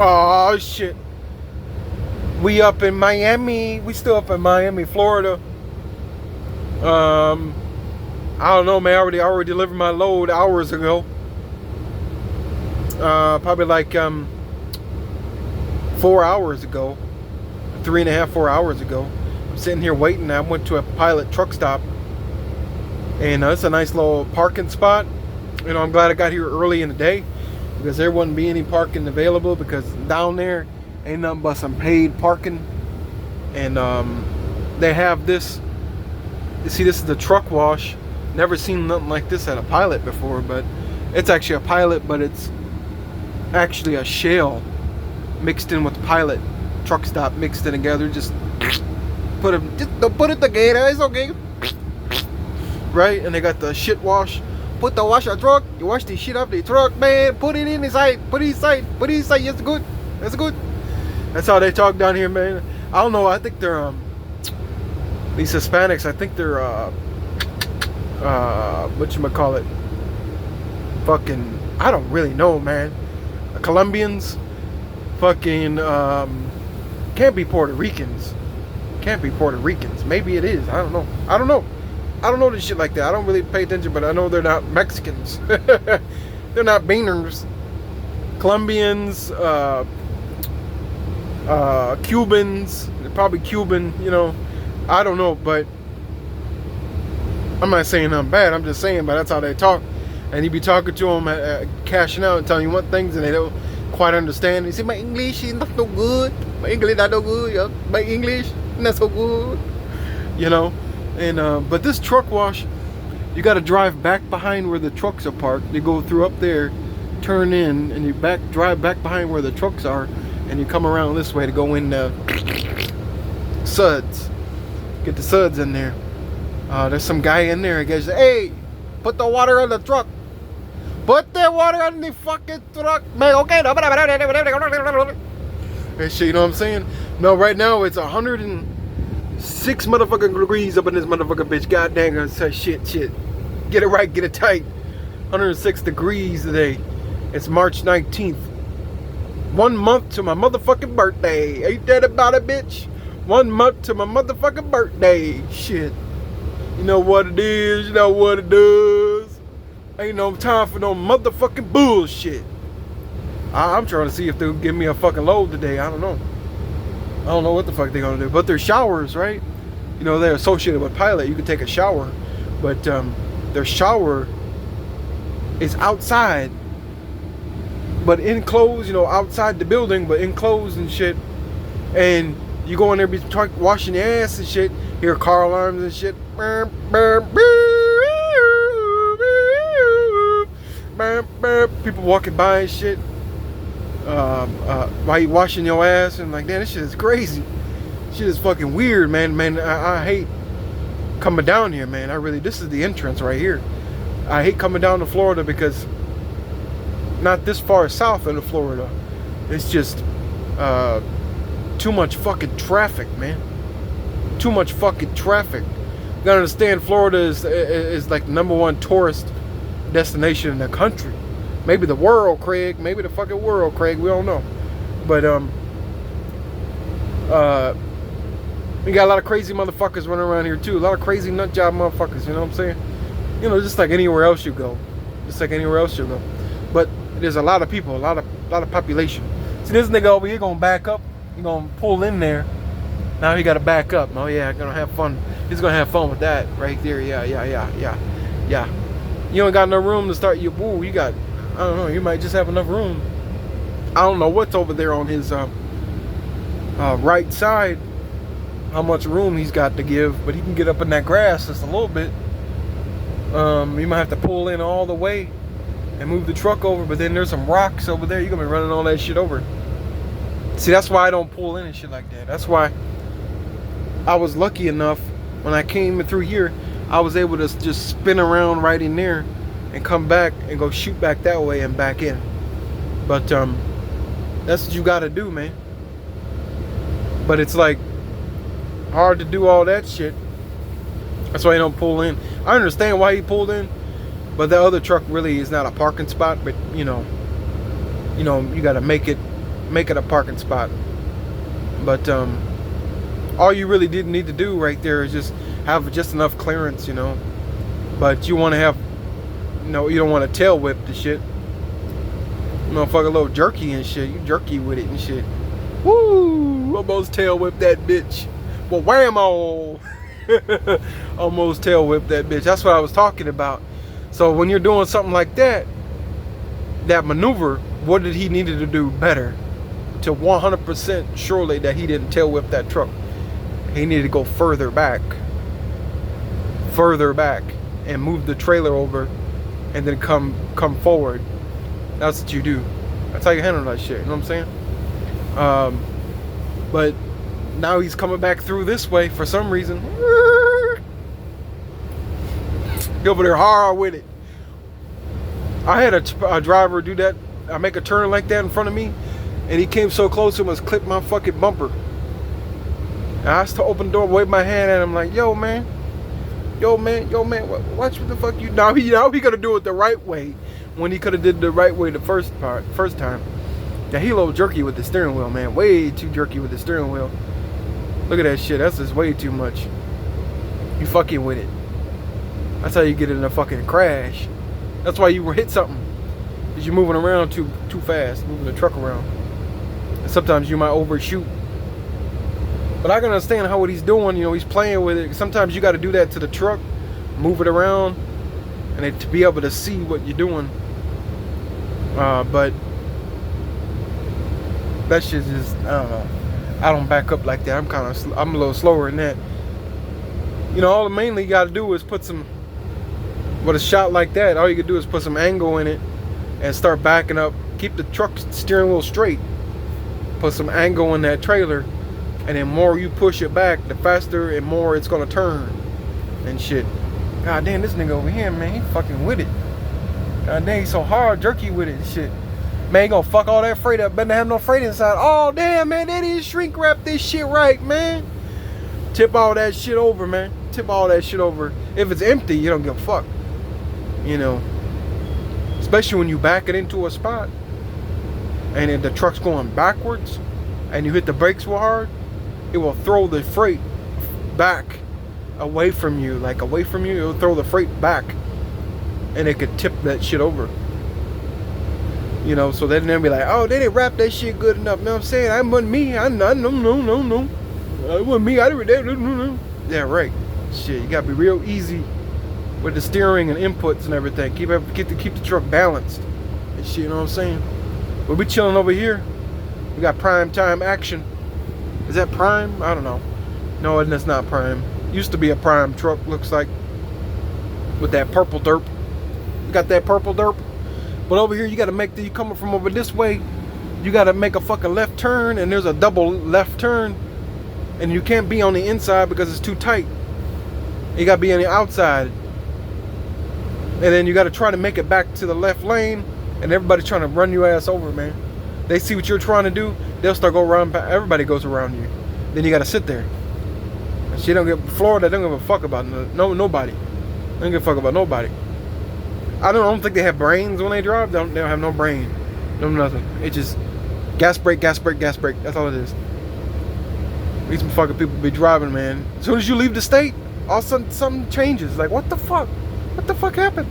Oh shit. We up in Miami. We still up in Miami, Florida. Um, I don't know, man. I already delivered my load hours ago. Probably like 4 hours ago, 3.5, 4 hours ago. I'm sitting here waiting. I went to a Pilot truck stop, and it's a nice little parking spot. You know, I'm glad I got here early in the day because there wouldn't be any parking available because down there ain't nothing but some paid parking. And they have this. You see, this is the truck wash. Never seen nothing like this at a Pilot before, but it's actually a Pilot, but it's actually a Shell mixed in with Pilot truck stop mixed in together. Just put it, don't put it together. It's okay, right? And they got the shit wash. Put the wash a truck. You wash the shit off the truck, man. Put it in inside. Put it inside. Put it inside. It's good. That's good. That's how they talk down here, man. I don't know. I think they're these Hispanics. I think they're whatchamacallit, fucking, I don't really know, man. Colombians, fucking, can't be Puerto Ricans. Can't be Puerto Ricans. Maybe it is. I don't know. I don't know this shit like that. I don't really pay attention, but I know they're not Mexicans. They're not beaners. Colombians, Cubans, they're probably Cuban, you know. I don't know, but I'm not saying I'm bad. I'm just saying, but that's how they talk. And you be talking to them, cashing out and telling you what things, and they don't quite understand. You see, my English is not so good. My English not so good. Yeah? My English not so good. You know, and but this truck wash, you got to drive back behind where the trucks are parked. You go through up there, turn in, and you drive back behind where the trucks are, and you come around this way to go in the suds. Get the suds in there. There's some guy in there. He goes, "Hey, put the water on the truck. Put the water on the fucking truck, man. Okay." And shit, you know what I'm saying? No, right now it's 106 motherfucking degrees up in this motherfucking bitch. God dang, I say shit. Get it right, get it tight. 106 degrees today. It's March 19th. 1 month to my motherfucking birthday. Ain't that about it, bitch? 1 month to my motherfucking birthday. Shit. You know what it is, you know what it does. Ain't no time for no motherfucking bullshit. I'm trying to see if they'll give me a fucking load today. I don't know. I don't know what the fuck they're gonna do. But there's showers, right? You know, they're associated with Pilot. You can take a shower. But their shower is outside. But enclosed, you know, outside the building, but enclosed and shit. And you go in there, be washing your ass and shit. Hear car alarms and shit. People walking by and shit. While you washing your ass, and like, damn, this shit is crazy. Shit is fucking weird, man. I hate coming down here, man. This is the entrance right here. I hate coming down to Florida because not this far south into Florida. It's just too much fucking traffic, man. Too much fucking traffic. You gotta understand, Florida is like the #1 tourist destination in the country. Maybe the world, Craig. Maybe the fucking world, Craig. We don't know. But we got a lot of crazy motherfuckers running around here too. A lot of crazy nut job motherfuckers. You know what I'm saying? You know, just like anywhere else you go. Just like anywhere else you go. But there's a lot of people, a lot of population. See, this nigga over here gonna back up. He gonna pull in there. Now he gotta back up. Oh yeah, gonna have fun. He's gonna have fun with that right there. Yeah. You ain't got no room to start your boo. You got, I don't know, you might just have enough room. I don't know what's over there on his right side, how much room he's got to give, but he can get up in that grass just a little bit. You might have to pull in all the way and move the truck over, but then there's some rocks over there. You're gonna be running all that shit over. See, that's why I don't pull in and shit like that. That's why I was lucky enough when I came through here, I was able to just spin around right in there and come back and go shoot back that way and back in. But that's what you gotta do, man. But it's like hard to do all that shit. That's why you don't pull in. I understand why he pulled in, but the other truck really is not a parking spot. But you know, you gotta make it make it a parking spot. But all you really did need to do right there is just have just enough clearance, you know. But you want to have, you know, you don't want to tail whip the shit. Motherfucker, a little jerky and shit. You jerky with it and shit. Woo! Almost tail whip that bitch. Well, whammo! Almost tail whip that bitch. That's what I was talking about. So when you're doing something like that, that maneuver, what did he needed to do better to 100% surely that he didn't tail whip that truck? He needed to go further back, and move the trailer over, and then come forward. That's what you do. That's how you handle that shit. You know what I'm saying? But now he's coming back through this way for some reason. He over there hard with it. I had a driver do that. I make a turn like that in front of me, and he came so close he almost clipped my fucking bumper. And I had to open the door, wave my hand at him like, yo man, watch what the fuck you. Now he gonna do it the right way when he could have did the right way the first time. Yeah, he a little jerky with the steering wheel, man. Way too jerky with the steering wheel. Look at that shit. That's just way too much. You fucking with it. That's how you get in a fucking crash. That's why you hit something. Because you're moving around too fast, moving the truck around. And sometimes you might overshoot. But I can understand how what he's doing, you know, he's playing with it. Sometimes you got to do that to the truck, move it around, and to be able to see what you're doing. But that shit just, I don't know. I don't back up like that. I'm a little slower than that. You know, all mainly you got to do is put some, with a shot like that, all you can do is put some angle in it and start backing up. Keep the truck steering wheel straight. Put some angle in that trailer. And the more you push it back, the faster and more it's gonna turn and shit. God damn, this nigga over here, man, he fucking with it. God damn, he's so hard, jerky with it and shit. Man, he gonna fuck all that freight up. Better not have no freight inside. Oh damn, man, they didn't shrink wrap this shit right, man. Tip all that shit over, man. Tip all that shit over. If it's empty, you don't give a fuck. You know, especially when you back it into a spot and then the truck's going backwards and you hit the brakes real hard. It will throw the freight back away from you. Like away from you, it'll throw the freight back. And it could tip that shit over. You know, so then they'll be like, oh, they didn't wrap that shit good enough. You know what I'm saying? I wasn't me. No. It wasn't me. I didn't. Yeah, right. Shit, you gotta be real easy with the steering and inputs and everything. Keep the truck balanced and shit, you know what I'm saying? We'll be chilling over here. We got prime time action. Is that prime? I don't know. No, that's not prime. Used to be a prime truck, looks like. With that purple derp. You got that purple derp? But over here, you got to make you coming from over this way. You got to make a fucking left turn, and there's a double left turn. And you can't be on the inside because it's too tight. You got to be on the outside. And then you got to try to make it back to the left lane. And everybody's trying to run your ass over, man. They see what you're trying to do, they'll start go around. Everybody goes around you. Then you gotta sit there. And she don't give Florida. Don't give a fuck about nobody. They don't give a fuck about nobody. I don't think they have brains when they drive. They don't have no brain, no nothing. It's just gas brake, gas brake, gas brake. That's all it is. These fucking people be driving, man. As soon as you leave the state, all of a sudden something changes. Like what the fuck? What the fuck happened?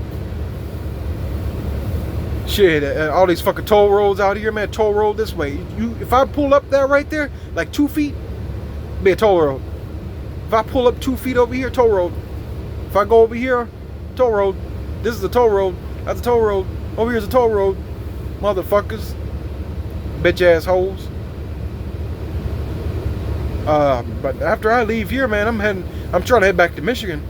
Shit, all these fucking toll roads out here, man. Toll road this way. If I pull up there right there, like 2 feet, be a toll road. If I pull up 2 feet over here, toll road. If I go over here, toll road. This is a toll road. That's a toll road. Over here's a toll road. Motherfuckers. Bitch ass hoes. But after I leave here, man, I'm trying to head back to Michigan.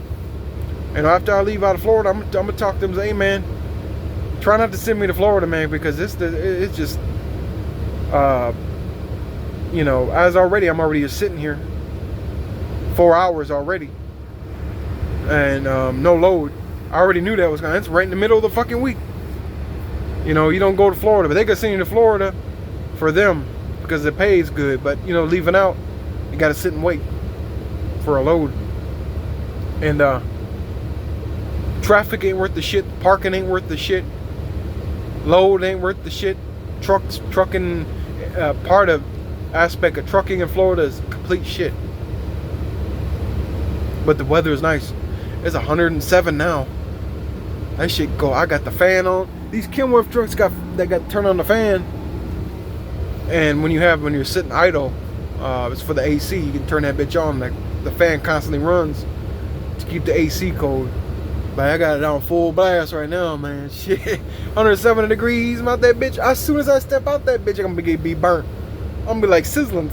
And after I leave out of Florida, I'm gonna talk to them and say, hey, man, try not to send me to Florida, man, because it's just, you know, I'm already just sitting here 4 hours already, and no load. I already knew that was it's right in the middle of the fucking week. You know, you don't go to Florida, but they could send you to Florida for them because the pay is good. But you know, leaving out, you got to sit and wait for a load, and traffic ain't worth the shit. Parking ain't worth the shit. Load ain't worth the shit. Trucking part of aspect of trucking in Florida is complete shit. But the weather is nice. It's 107 now. That shit go. I got the fan on. These Kenworth trucks got turn on the fan. And when you're sitting idle, it's for the AC. You can turn that bitch on. Like the fan constantly runs to keep the AC cold. But I got it on full blast right now, man. Shit, 107 degrees. I'm out that bitch. As soon as I step out that bitch, I'm gonna be burnt. I'm gonna be like sizzling.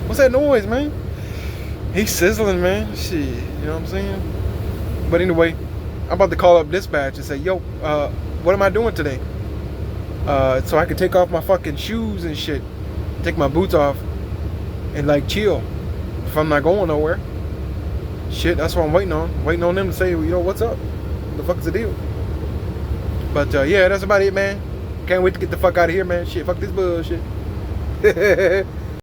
What's that noise, man? He's sizzling, man. Shit, you know what I'm saying? But anyway, I'm about to call up dispatch and say, yo, what am I doing today? So I can take off my fucking shoes and shit, take my boots off, and like chill. If I'm not going nowhere, shit, that's what I'm waiting on. Waiting on them to say, yo, what's up? What the fuck is the deal? But yeah, that's about it, man. Can't wait to get the fuck out of here, man. Shit, fuck this bullshit.